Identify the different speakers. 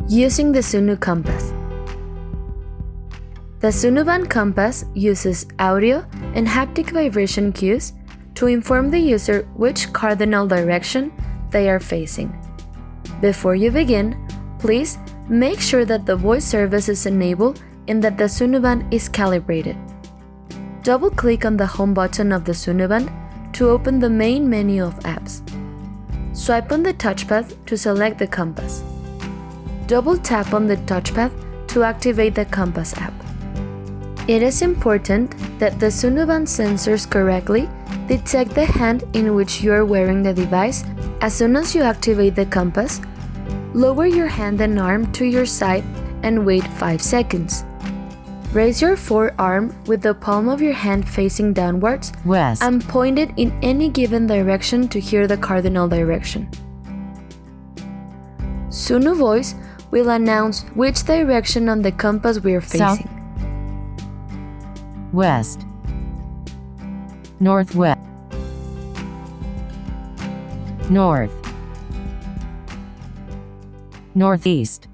Speaker 1: Using the Sunu compass. The Sunu Band compass uses audio and haptic vibration cues to inform the user which cardinal direction they are facing. Before you begin, please make sure that the voice service is enabled and that the Sunu Band is calibrated. Double-click on the home button of the Sunu Band to open the main menu of apps. Swipe on the touchpad to select the compass. Double-tap on the touchpad to activate the compass app. It is important that the Sunu Band sensors correctly detect the hand in which you are wearing the device. As soon as you activate the compass, lower your hand and arm to your side and wait 5 seconds. Raise your forearm with the palm of your hand facing downwards
Speaker 2: west,
Speaker 1: and point it in any given direction to hear the cardinal direction. Sunu Voice will announce which direction on the compass we are
Speaker 2: South,
Speaker 1: facing.
Speaker 2: west, northwest, north, northeast.